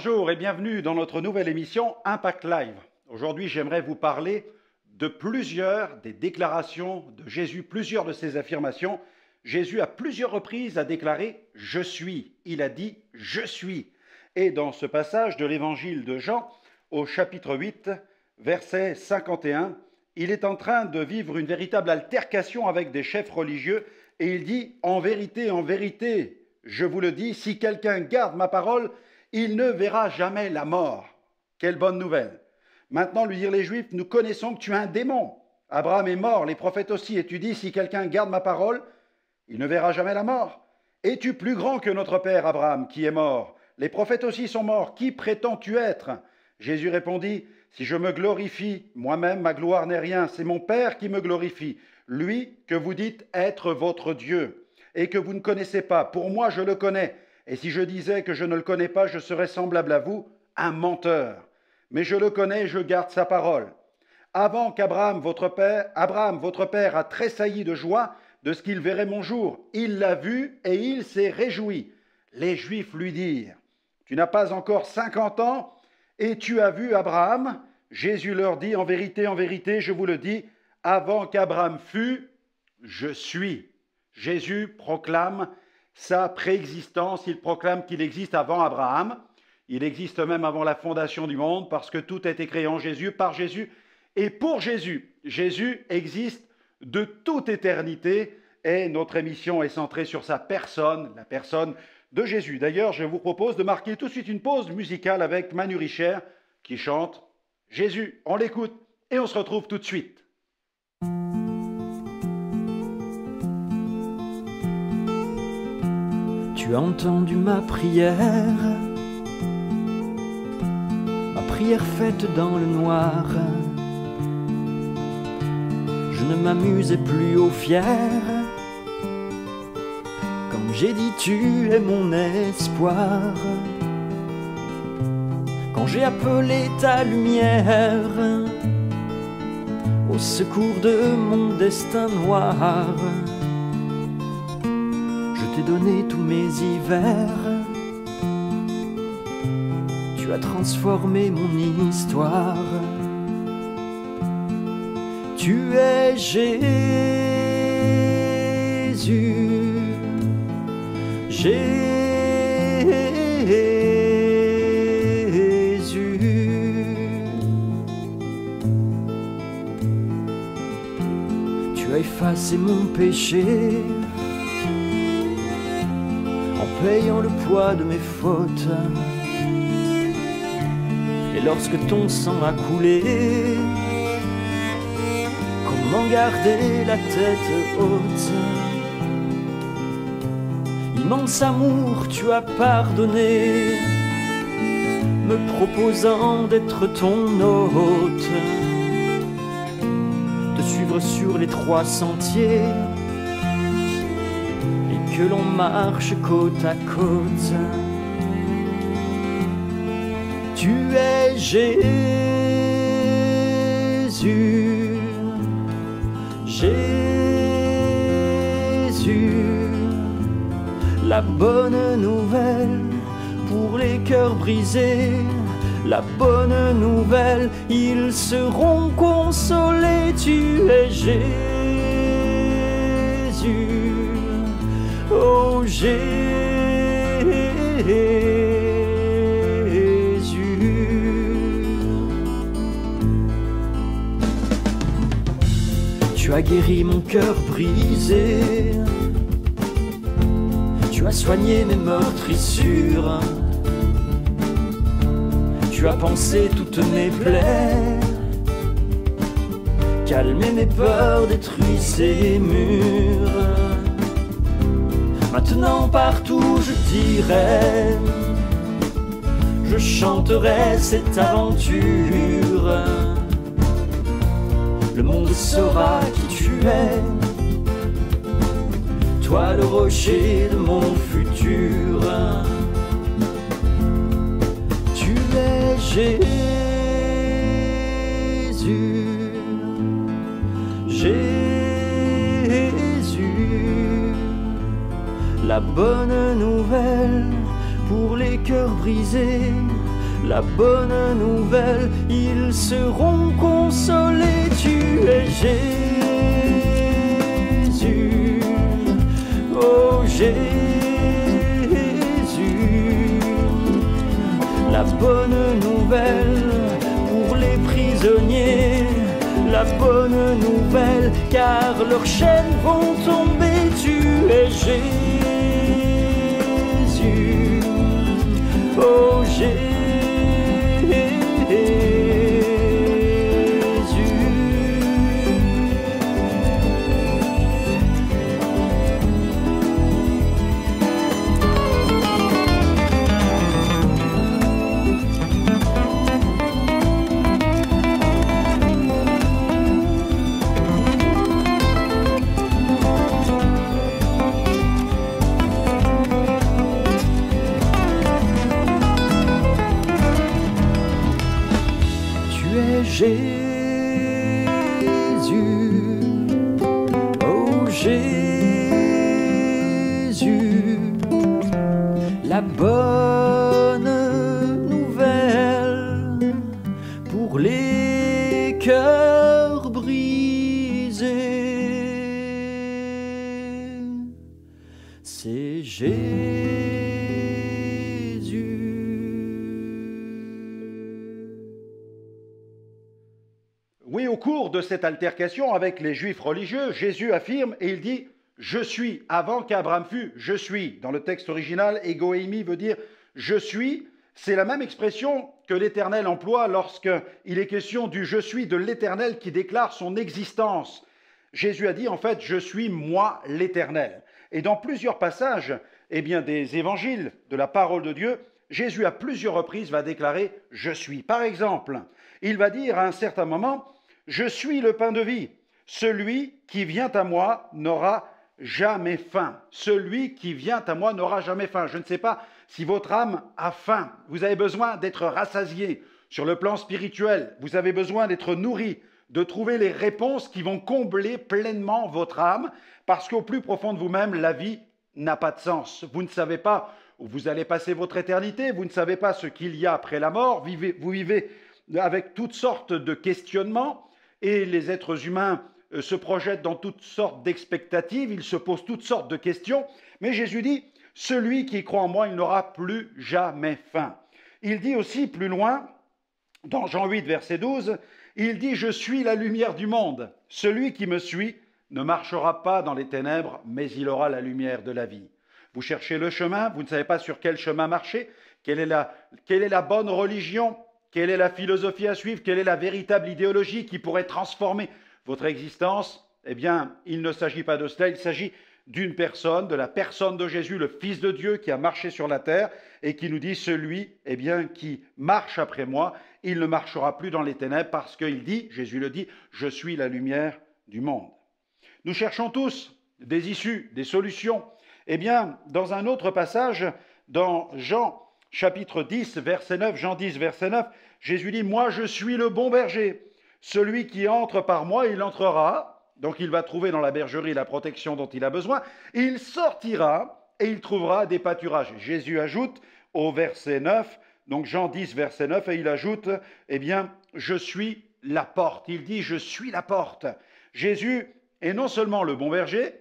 Bonjour et bienvenue dans notre nouvelle émission Impact Live. Aujourd'hui, j'aimerais vous parler de plusieurs des déclarations de Jésus, plusieurs de ses affirmations. Jésus, à plusieurs reprises, a déclaré « Je suis ». Il a dit « Je suis ». Et dans ce passage de l'évangile de Jean, au chapitre 8, verset 51, il est en train de vivre une véritable altercation avec des chefs religieux et il dit « En vérité, je vous le dis, si quelqu'un garde ma parole, il ne verra jamais la mort. » Quelle bonne nouvelle! Maintenant, lui dire les Juifs, nous connaissons que tu es un démon. Abraham est mort, les prophètes aussi, et tu dis, si quelqu'un garde ma parole, il ne verra jamais la mort. Es-tu plus grand que notre père Abraham, qui est mort? Les prophètes aussi sont morts. Qui prétends-tu être? Jésus répondit, si je me glorifie, moi-même, ma gloire n'est rien. C'est mon Père qui me glorifie, lui que vous dites être votre Dieu, et que vous ne connaissez pas. Pour moi, je le connais. Et si je disais que je ne le connais pas, je serais semblable à vous, un menteur. Mais je le connais, je garde sa parole. Avant qu'Abraham, votre père, a tressailli de joie de ce qu'il verrait mon jour. Il l'a vu et il s'est réjoui. Les Juifs lui dirent, tu n'as pas encore 50 ans et tu as vu Abraham? Jésus leur dit, en vérité, je vous le dis, avant qu'Abraham fût, je suis. Jésus proclame sa préexistence, il proclame qu'il existe avant Abraham, il existe même avant la fondation du monde parce que tout a été créé en Jésus, par Jésus et pour Jésus. Jésus existe de toute éternité et notre émission est centrée sur sa personne, la personne de Jésus. D'ailleurs, je vous propose de marquer tout de suite une pause musicale avec Manu Richer qui chante Jésus. On l'écoute et on se retrouve tout de suite. Tu as entendu ma prière faite dans le noir. Je ne m'amusais plus au fier. Comme j'ai dit, tu es mon espoir. Quand j'ai appelé ta lumière au secours de mon destin noir, je t'ai donné tous mes hivers. Tu as transformé mon histoire. Tu es Jésus, Jésus. Tu as effacé mon péché en payant le poids de mes fautes. Et lorsque ton sang a coulé, comment garder la tête haute? Immense amour, tu as pardonné, me proposant d'être ton hôte, de suivre sur les 3 sentiers et que l'on marche côte à côte. Tu es Jésus, Jésus, la bonne nouvelle pour les cœurs brisés, la bonne nouvelle, ils seront consolés. Tu es Jésus, oh Jésus. Tu as guéri mon cœur brisé, tu as soigné mes meurtrissures, tu as pansé toutes mes plaies, calmé mes peurs, détruit ces murs. Maintenant partout je dirai, je chanterai cette aventure. Le monde saura qui tu es, toi le rocher de mon futur. Tu es Jésus, Jésus, la bonne nouvelle pour les cœurs brisés, la bonne nouvelle, ils seront consolés. Tu es Jésus, oh Jésus, la bonne nouvelle pour les prisonniers, la bonne nouvelle, car leurs chaînes vont tomber. Tu es Jésus, oh Jésus. Jésus, oh Jésus, la bonne nouvelle pour les cœurs brisés, c'est Jésus. Oui, au cours de cette altercation avec les Juifs religieux, Jésus affirme et il dit « Je suis » avant qu'Abraham fût « Je suis ». Dans le texte original, « Ego-eimi » veut dire « Je suis ». C'est la même expression que l'Éternel emploie lorsqu'il est question du « Je suis » de l'Éternel qui déclare son existence. Jésus a dit en fait « Je suis moi l'Éternel ». Et dans plusieurs passages des évangiles de la parole de Dieu, Jésus à plusieurs reprises va déclarer « Je suis ». Par exemple, il va dire à un certain moment « Je suis le pain de vie. Celui qui vient à moi n'aura jamais faim. Celui qui vient à moi n'aura jamais faim. » Je ne sais pas si votre âme a faim. Vous avez besoin d'être rassasié sur le plan spirituel. Vous avez besoin d'être nourri, de trouver les réponses qui vont combler pleinement votre âme, parce qu'au plus profond de vous-même, la vie n'a pas de sens. Vous ne savez pas où vous allez passer votre éternité. Vous ne savez pas ce qu'il y a après la mort. Vous vivez avec toutes sortes de questionnements. Et les êtres humains se projettent dans toutes sortes d'expectatives, ils se posent toutes sortes de questions. Mais Jésus dit, celui qui croit en moi, il n'aura plus jamais faim. Il dit aussi plus loin, dans Jean 8, verset 12, il dit, je suis la lumière du monde. Celui qui me suit ne marchera pas dans les ténèbres, mais il aura la lumière de la vie. Vous cherchez le chemin, vous ne savez pas sur quel chemin marcher, quelle est la bonne religion, quelle est la philosophie à suivre, quelle est la véritable idéologie qui pourrait transformer votre existence? Eh bien, il ne s'agit pas de cela, il s'agit d'une personne, de la personne de Jésus, le Fils de Dieu qui a marché sur la terre et qui nous dit, celui qui marche après moi, il ne marchera plus dans les ténèbres parce qu'il dit, Jésus le dit, je suis la lumière du monde. Nous cherchons tous des issues, des solutions. Eh bien, dans un autre passage, dans Jean chapitre 10, verset 9, Jean 10, verset 9, Jésus dit « Moi, je suis le bon berger. Celui qui entre par moi, il entrera. » Donc, il va trouver dans la bergerie la protection dont il a besoin. Il sortira et il trouvera des pâturages. Jésus ajoute au verset 9, donc Jean 10, verset 9, et il ajoute « Eh bien, je suis la porte. » Il dit « Je suis la porte. » Jésus est non seulement le bon berger,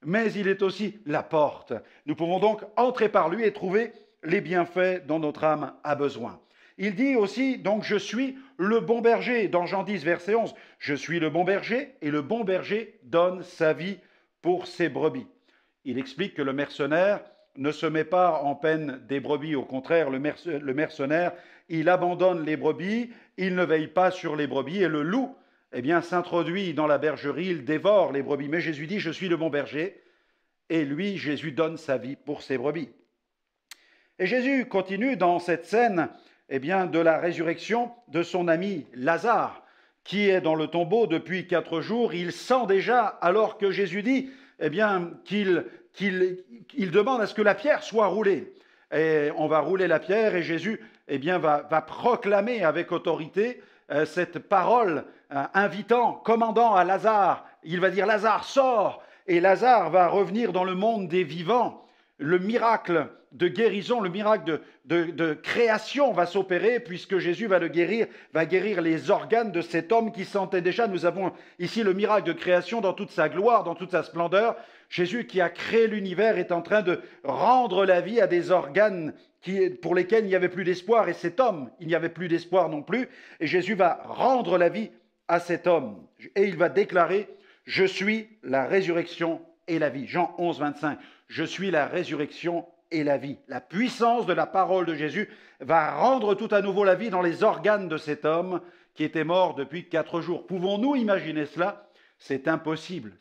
mais il est aussi la porte. Nous pouvons donc entrer par lui et trouver les bienfaits dont notre âme a besoin. Il dit aussi, donc, je suis le bon berger, dans Jean 10, verset 11. Je suis le bon berger, et le bon berger donne sa vie pour ses brebis. Il explique que le mercenaire ne se met pas en peine des brebis, au contraire, le mercenaire, il abandonne les brebis, il ne veille pas sur les brebis, et le loup, s'introduit dans la bergerie, il dévore les brebis. Mais Jésus dit, je suis le bon berger, et lui, Jésus donne sa vie pour ses brebis. Et Jésus continue dans cette scène de la résurrection de son ami Lazare, qui est dans le tombeau depuis 4 jours. Il sent déjà, alors que Jésus dit qu'il demande à ce que la pierre soit roulée. Et on va rouler la pierre et Jésus va proclamer avec autorité cette parole invitant, commandant à Lazare. Il va dire « Lazare, sors !» Et Lazare va revenir dans le monde des vivants. le miracle de guérison, le miracle de création va s'opérer puisque Jésus va guérir les organes de cet homme qui sentait déjà. Nous avons ici le miracle de création dans toute sa gloire, dans toute sa splendeur. Jésus qui a créé l'univers est en train de rendre la vie à des organes pour lesquels il n'y avait plus d'espoir. Et cet homme, il n'y avait plus d'espoir non plus. Et Jésus va rendre la vie à cet homme. Et il va déclarer « Je suis la résurrection et la vie ». Jean 11, 25. Je suis la résurrection et la vie. La puissance de la parole de Jésus va rendre tout à nouveau la vie dans les organes de cet homme qui était mort depuis 4 jours. Pouvons-nous imaginer cela? C'est impossible,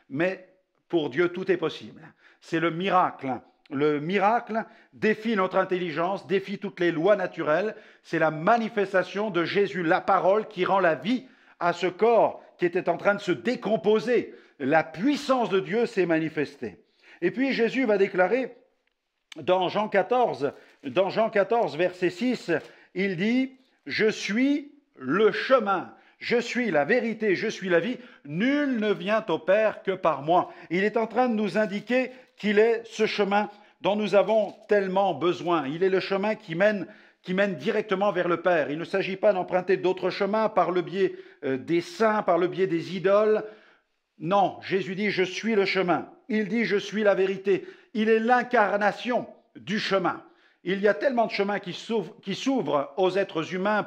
mais pour Dieu, tout est possible. C'est le miracle. Le miracle défie notre intelligence, défie toutes les lois naturelles. C'est la manifestation de Jésus, la parole, qui rend la vie à ce corps qui était en train de se décomposer. La puissance de Dieu s'est manifestée. Et puis Jésus va déclarer dans Jean 14, verset 6, il dit « Je suis le chemin, je suis la vérité, je suis la vie, nul ne vient au Père que par moi. » Il est en train de nous indiquer qu'il est ce chemin dont nous avons tellement besoin. Il est le chemin qui mène directement vers le Père. Il ne s'agit pas d'emprunter d'autres chemins par le biais des saints, par le biais des idoles. Non, Jésus dit « Je suis le chemin ». Il dit « Je suis la vérité ». Il est l'incarnation du chemin. Il y a tellement de chemins qui s'ouvrent aux êtres humains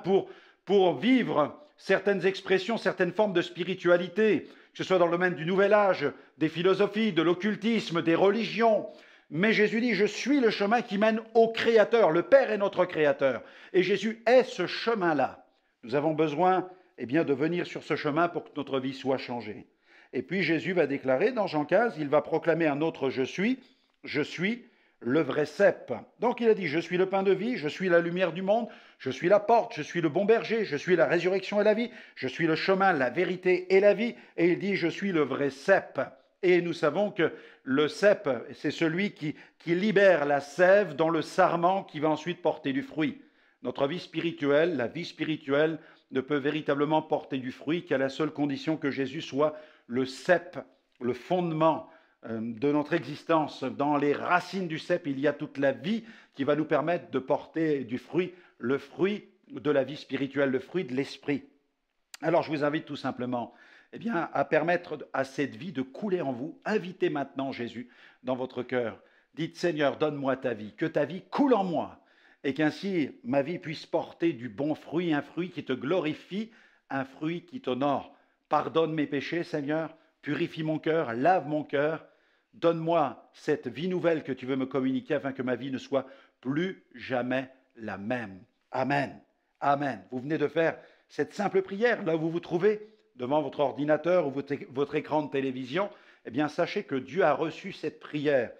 pour vivre certaines expressions, certaines formes de spiritualité, que ce soit dans le domaine du Nouvel Âge, des philosophies, de l'occultisme, des religions. Mais Jésus dit « Je suis le chemin qui mène au Créateur ». Le Père est notre Créateur. Et Jésus est ce chemin-là. Nous avons besoin de venir sur ce chemin pour que notre vie soit changée. Et puis Jésus va déclarer dans Jean 15, il va proclamer un autre « Je suis le vrai cep ». Donc il a dit « Je suis le pain de vie, je suis la lumière du monde, je suis la porte, je suis le bon berger, je suis la résurrection et la vie, je suis le chemin, la vérité et la vie ». Et il dit « Je suis le vrai cep ». Et nous savons que le cep, c'est celui qui libère la sève dans le sarment qui va ensuite porter du fruit. Notre vie spirituelle, la vie spirituelle, ne peut véritablement porter du fruit qu'à la seule condition que Jésus soit le cep, le fondement de notre existence. Dans les racines du cep, il y a toute la vie qui va nous permettre de porter du fruit, le fruit de la vie spirituelle, le fruit de l'esprit. Alors je vous invite tout simplement à permettre à cette vie de couler en vous. Invitez maintenant Jésus dans votre cœur. Dites Seigneur, donne-moi ta vie, que ta vie coule en moi et qu'ainsi ma vie puisse porter du bon fruit, un fruit qui te glorifie, un fruit qui t'honore. Pardonne mes péchés, Seigneur, purifie mon cœur, lave mon cœur. Donne-moi cette vie nouvelle que tu veux me communiquer afin que ma vie ne soit plus jamais la même. Amen. Amen. Vous venez de faire cette simple prière, là où vous vous trouvez, devant votre ordinateur ou votre écran de télévision. Sachez que Dieu a reçu cette prière.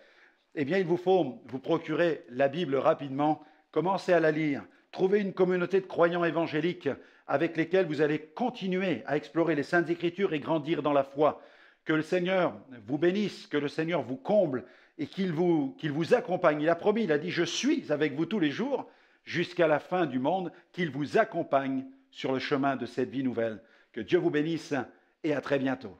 Il vous faut vous procurer la Bible rapidement, commencez à la lire, trouvez une communauté de croyants évangéliques avec lesquels vous allez continuer à explorer les Saintes Écritures et grandir dans la foi. Que le Seigneur vous bénisse, que le Seigneur vous comble et qu'il vous accompagne. Il a promis, il a dit « Je suis avec vous tous les jours jusqu'à la fin du monde », qu'il vous accompagne sur le chemin de cette vie nouvelle. Que Dieu vous bénisse et à très bientôt.